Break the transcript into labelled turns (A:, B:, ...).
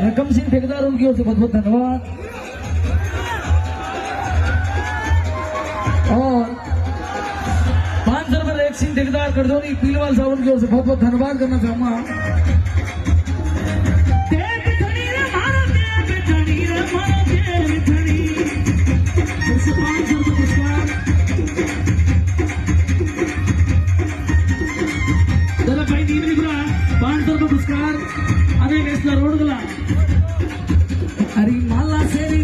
A: रकम सिंह ठेकेदार उनकी ओर से बहुत बहुत धन्यवाद। और 500 रुपये एक सिंह ठेकेदार करजोनी पीलवाल साहब उनकी ओर से बहुत बहुत धन्यवाद करना चाहूंगा। पुरस्कार अनेक रोड गला अरे माला सेरी